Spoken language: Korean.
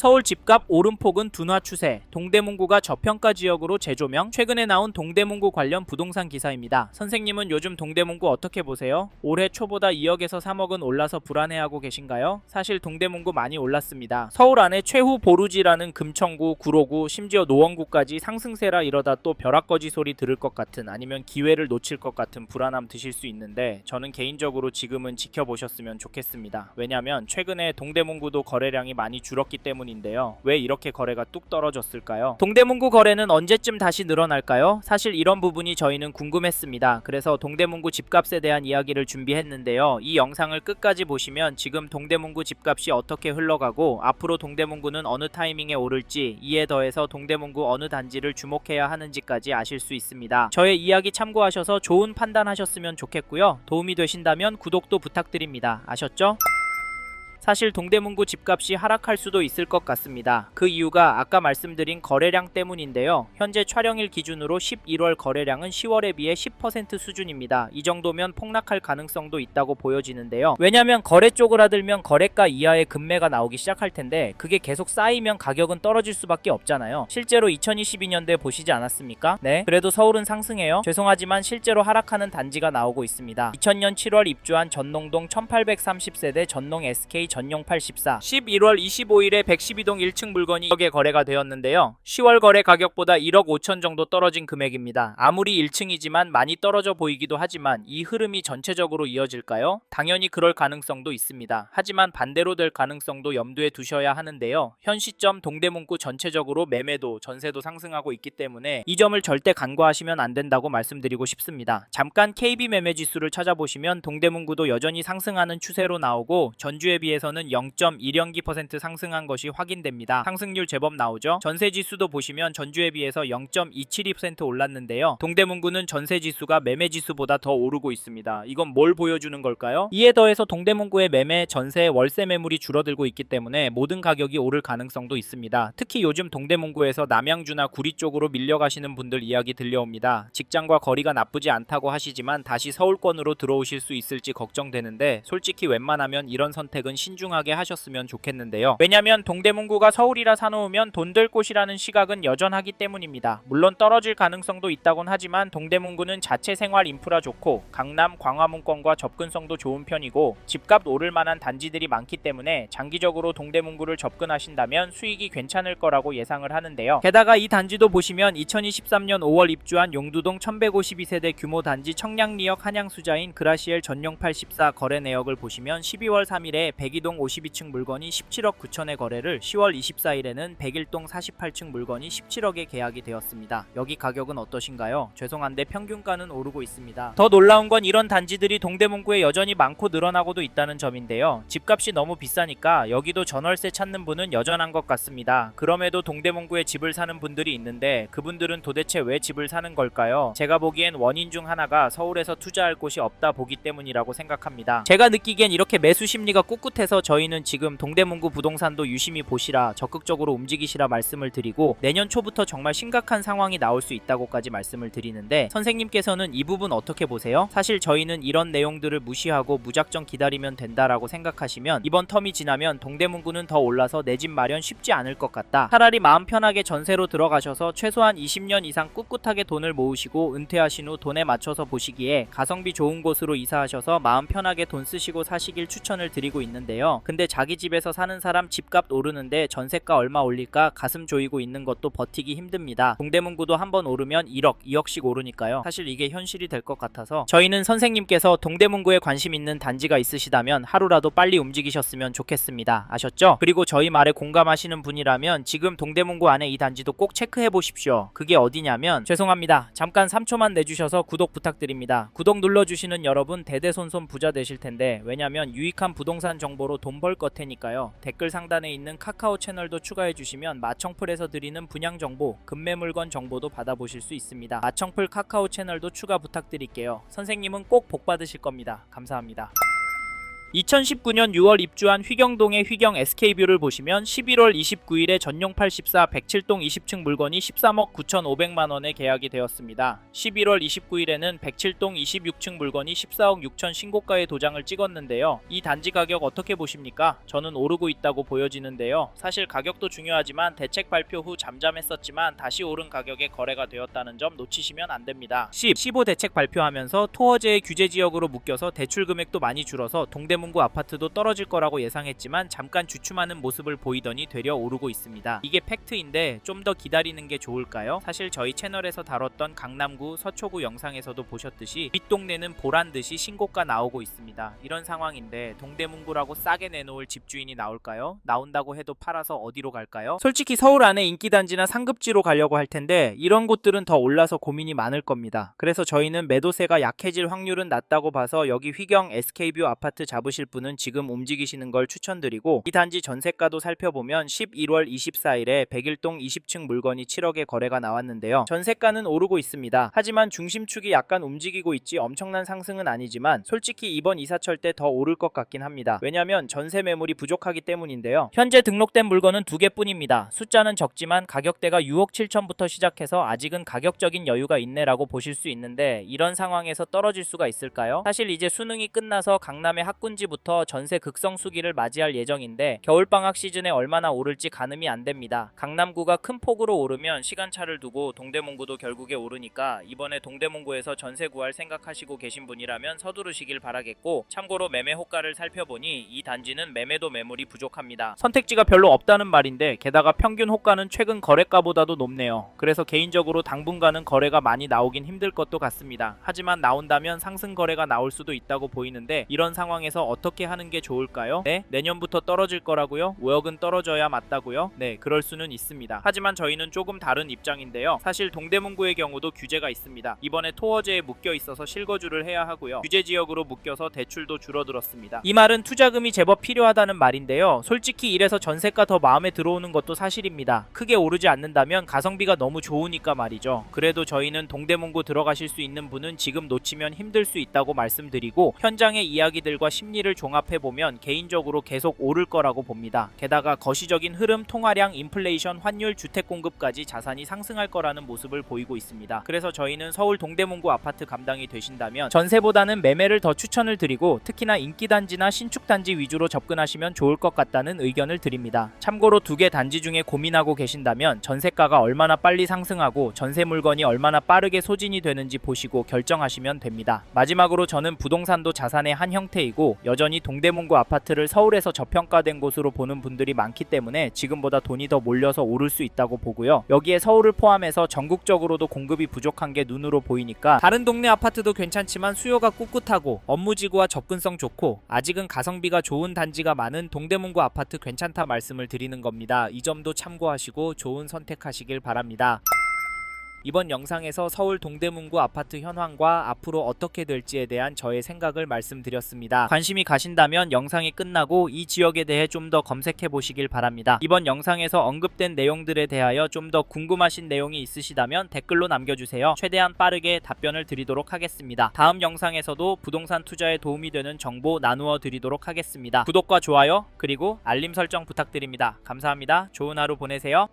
서울 집값 오름폭은 둔화 추세, 동대문구가 저평가 지역으로 재조명. 최근에 나온 동대문구 관련 부동산 기사입니다. 선생님은 요즘 동대문구 어떻게 보세요? 올해 초보다 2억에서 3억은 올라서 불안해하고 계신가요? 사실 동대문구 많이 올랐습니다. 서울 안에 최후 보루지라는 금천구, 구로구, 심지어 노원구까지 상승세라 이러다 또 벼락거지 소리 들을 것 같은, 아니면 기회를 놓칠 것 같은 불안함 드실 수 있는데, 저는 개인적으로 지금은 지켜보셨으면 좋겠습니다. 왜냐면 최근에 동대문구도 거래량이 많이 줄었기 때문인데요. 왜 이렇게 거래가 뚝 떨어졌을까요? 동대문구 거래는 언제쯤 다시 늘어날까요? 사실 이런 부분이 저희는 궁금했습니다. 그래서 동대문구 집값에 대한 이야기를 준비했는데요. 이 영상을 끝까지 보시면 지금 동대문구 집값이 어떻게 흘러가고 앞으로 동대문구는 어느 타이밍에 오를지, 이에 더해서 동대문구 어느 단지를 주목해야 하는지까지 아실 수 있습니다. 저의 이야기 참고하셔서 좋은 판단하셨으면 좋겠고요. 도움이 되신다면 구독도 부탁드립니다. 아셨죠? 사실 동대문구 집값이 하락할 수도 있을 것 같습니다. 그 이유가 아까 말씀드린 거래량 때문인데요. 현재 촬영일 기준으로 11월 거래량은 10월에 비해 10% 수준입니다. 이 정도면 폭락할 가능성도 있다고 보여지는데요. 왜냐면 거래 쪼그라들면 거래가 이하의 급매가 나오기 시작할 텐데, 그게 계속 쌓이면 가격은 떨어질 수밖에 없잖아요. 실제로 2022년도에 보시지 않았습니까? 네, 그래도 서울은 상승해요. 죄송하지만 실제로 하락하는 단지가 나오고 있습니다. 2000년 7월 입주한 전농동 1830세대 전농 SK 전용 84, 11월 25일에 112동 1층 물건이 1억에 거래가 되었는데요. 10월 거래 가격보다 1억 5천 정도 떨어진 금액입니다. 아무리 1층이지만 많이 떨어져 보이기도 하지만 이 흐름이 전체적으로 이어질까요? 당연히 그럴 가능성도 있습니다. 하지만 반대로 될 가능성도 염두에 두셔야 하는데요. 현 시점 동대문구 전체적으로 매매도 전세도 상승하고 있기 때문에 이 점을 절대 간과하시면 안 된다고 말씀드리고 싶습니다. 잠깐 KB 매매 지수를 찾아보시면 동대문구도 여전히 상승하는 추세로 나오고, 전주에 비해서는 0.1연기% 상승한 것이 확인됩니다. 상승률 제법 나오죠? 전세지수도 보시면 전주에 비해서 0.272% 올랐는데요. 동대문구는 전세지수가 매매지수보다 더 오르고 있습니다. 이건 뭘 보여주는 걸까요? 이에 더해서 동대문구의 매매, 전세, 월세 매물이 줄어들고 있기 때문에 모든 가격이 오를 가능성도 있습니다. 특히 요즘 동대문구에서 남양주나 구리 쪽으로 밀려가시는 분들 이야기 들려옵니다. 직장과 거리가 나쁘지 않다고 하시지만 다시 서울권으로 들어오실 수 있을지 걱정되는데, 솔직히 웬만하면 이런 선택은 신중하게 하셨으면 좋겠는데요. 왜냐면 동대문구가 서울이라 사놓으면 돈 될 곳이라는 시각은 여전하기 때문입니다. 물론 떨어질 가능성도 있다곤 하지만 동대문구는 자체 생활 인프라 좋고 강남, 광화문권과 접근성도 좋은 편이고 집값 오를 만한 단지들이 많기 때문에 장기적으로 동대문구를 접근하신다면 수익이 괜찮을 거라고 예상을 하는데요. 게다가 이 단지도 보시면 2023년 5월 입주한 용두동 1152세대 규모 단지 청량리역 한양수자인 그라시엘 전용 84 거래 내역을 보시면 12월 3일에 102동 52층 물건이 17억 9천에 거래를, 10월 24일에는 101동 48층 물건이 17억에 계약이 되었습니다. 여기 가격은 어떠신가요? 죄송한데 평균가는 오르고 있습니다. 더 놀라운 건 이런 단지들이 동대문구에 여전히 많고 늘어나고도 있다는 점인데요. 집값이 너무 비싸니까 여기도 전월세 찾는 분은 여전한 것 같습니다. 그럼에도 동대문구에 집을 사는 분들이 있는데 그분들은 도대체 왜 집을 사는 걸까요? 제가 보기엔 원인 중 하나가 서울에서 투자할 곳이 없다 보기 때문이라고 생각합니다. 제가 느끼기엔 이렇게 매수 심리가 꿋꿋해서 저희는 지금 동대문구 부동산도 유심히 보시라, 적극적으로 움직이시라 말씀을 드리고, 내년 초부터 정말 심각한 상황이 나올 수 있다고까지 말씀을 드리는데, 선생님께서는 이 부분 어떻게 보세요? 사실 저희는 이런 내용들을 무시하고 무작정 기다리면 된다라고 생각하시면 이번 텀이 지나면 동대문구는 더 올라서 내 집 마련 쉽지 않을 것 같다. 차라리 마음 편하게 전세로 들어가셔서 최소한 20년 이상 꿋꿋하게 돈을 모으시고 은퇴하신 후 돈에 맞춰서 보시기에 가성비 좋은 곳으로 이사하셔서 마음 편하게 돈 쓰시고 사시길 추천을 드리고 있는데요. 근데 자기 집에서 사는 사람 집값 오르는데 전세가 얼마 올릴까 가슴 조이고 있는 것도 버티기 힘듭니다. 동대문구도 한번 오르면 1억, 2억씩 오르니까요. 사실 이게 현실이 될 것 같아서 저희는 선생님께서 동대문구에 관심 있는 단지가 있으시다면 하루라도 빨리 움직이셨으면 좋겠습니다. 아셨죠? 그리고 저희 말에 공감하시는 분이라면 지금 동대문구 안에 이 단지도 꼭 체크해 보십시오. 그게 어디냐면, 죄송합니다. 잠깐 3초만 내주셔서 구독 부탁드립니다. 구독 눌러주시는 여러분 대대손손 부자 되실 텐데, 왜냐면 유익한 부동산 정보로 돈 벌 것 테니까요. 댓글 상단에 있는 카카오 채널도 추가해 주시면 마청풀에서 드리는 분양 정보, 급매 물건 정보도 받아보실 수 있습니다. 마청풀 카카오 채널도 추가 부탁드릴게요. 선생님은 꼭 복 받으실 겁니다. 감사합니다. 2019년 6월 입주한 휘경동의 휘경 SK뷰를 보시면 11월 29일에 전용 84 107동 20층 물건이 13억 9,500만원에 계약이 되었습니다. 11월 29일에는 107동 26층 물건이 14억 6천 신고가의 도장을 찍었는데요. 이 단지 가격 어떻게 보십니까? 저는 오르고 있다고 보여지는데요. 사실 가격도 중요하지만 대책 발표 후 잠잠했었지만 다시 오른 가격에 거래가 되었다는 점 놓치시면 안 됩니다. 15 대책 발표하면서 토어제의 규제 지역으로 묶여서 대출 금액도 많이 줄어서 동대문구 아파트도 떨어질 거라고 예상했지만 잠깐 주춤하는 모습을 보이더니 되려 오르고 있습니다. 이게 팩트인데 좀 더 기다리는 게 좋을까요? 사실 저희 채널에서 다뤘던 강남구, 서초구 영상에서도 보셨듯이 윗동네는 보란듯이 신고가 나오고 있습니다. 이런 상황인데 동대문구라고 싸게 내놓을 집주인이 나올까요? 나온다고 해도 팔아서 어디로 갈까요? 솔직히 서울 안에 인기단지나 상급지로 가려고 할 텐데 이런 곳들은 더 올라서 고민이 많을 겁니다. 그래서 저희는 매도세가 약해질 확률은 낮다고 봐서 여기 휘경 SK뷰 아파트 잡으실 분은 지금 움직이시는 걸 추천드리고, 이 단지 전세가도 살펴보면 11월 24일에 101동 20층 물건이 7억에 거래가 나왔는데요. 전세가는 오르고 있습니다. 하지만 중심축이 약간 움직이고 있지 엄청난 상승은 아니지만 솔직히 이번 이사철 때 더 오를 것 같긴 합니다. 왜냐면 전세 매물이 부족하기 때문인데요. 현재 등록된 물건은 2개뿐입니다. 숫자는 적지만 가격대가 6억 7천부터 시작해서 아직은 가격적인 여유가 있네라고 보실 수 있는데, 이런 상황에서 떨어질 수가 있을까요? 사실 이제 수능이 끝나서 강남의 학군지부터 전세 극성수기를 맞이할 예정인데 겨울방학 시즌에 얼마나 오를지 가늠이 안 됩니다. 강남구가 큰 폭으로 오르면 시간차를 두고 동대문구도 결국에 오르니까 이번에 동대문구에서 전세 구할 생각하시고 계신 분이라면 서두르시길 바라겠고, 참고로 매매 호가를 살펴보니 이 단지는 매매도 매물이 부족합니다. 선택지가 별로 없다는 말인데 게다가 평균 호가는 최근 거래가보다도 높네요. 그래서 개인적으로 당분간은 거래가 많이 나오긴 힘들 것도 같습니다. 하지만 나온다면 상승 거래가 나올 수도 있다고 보이는데 이런 상황에서 어떻게 하는 게 좋을까요? 네? 내년부터 떨어질 거라고요? 5억은 떨어져야 맞다고요? 네, 그럴 수는 있습니다. 하지만 저희는 조금 다른 입장인데요. 사실 동대문구의 경우도 규제가 있습니다. 이번에 토어제에 묶여 있어서 실거주를 해야 하고요. 규제 지역으로 묶여서 대출도 줄어들었습니다. 이 말은 투자금이 제법 필요하다는 말인데요. 솔직히 이래서 전세가 더 마음에 들어오는 것도 사실입니다. 크게 오르지 않는다면 가성비가 너무 좋으니까 말이죠. 그래도 저희는 동대문구 들어가실 수 있는 분은 지금 놓치면 힘들 수 있다고 말씀드리고, 현장의 이야기들과 심리를 종합해보면 개인적으로 계속 오를 거라고 봅니다. 게다가 거시적인 흐름, 통화량, 인플레이션, 환율, 주택 공급까지 자산이 상승할 거라는 모습을 보이고 있습니다. 그래서 저희는 서울 동대문구 아파트 감당이 되신다면 전세보다는 매매를 더 추천을 드리고, 특히나 인기단지나 신축단지 위주로 접근하시면 좋을 것 같다는 의견을 드립니다. 참고로 2개 단지 중에 고민하고 계신다면 전세가가 얼마나 빨리 상승하고 전세 물건이 얼마나 빠르게 소진이 되는지 보시고 결정하시면 됩니다. 마지막으로 저는 부동산도 자산의 한 형태이고 여전히 동대문구 아파트를 서울에서 저평가된 곳으로 보는 분들이 많기 때문에 지금보다 돈이 더 몰려서 오를 수 있다고 보고요. 여기에 서울을 포함해서 전국적으로도 공급이 부족한 게 눈으로 보이니까 다른 동네 아파트도 괜찮지만 수요가 꿋꿋하고 업무지구와 접근성 좋고 아직은 가성비가 좋은 단지가 많은 동대문구 아파트 괜찮다 말씀을 드리는 겁니다. 이 점도 참고하시고 좋은 선택하시길 바랍니다. 이번 영상에서 서울 동대문구 아파트 현황과 앞으로 어떻게 될지에 대한 저의 생각을 말씀드렸습니다. 관심이 가신다면 영상이 끝나고 이 지역에 대해 좀 더 검색해 보시길 바랍니다. 이번 영상에서 언급된 내용들에 대하여 좀 더 궁금하신 내용이 있으시다면 댓글로 남겨주세요. 최대한 빠르게 답변을 드리도록 하겠습니다. 다음 영상에서도 부동산 투자에 도움이 되는 정보 나누어 드리도록 하겠습니다. 구독과 좋아요 그리고 알림 설정 부탁드립니다. 감사합니다. 좋은 하루 보내세요.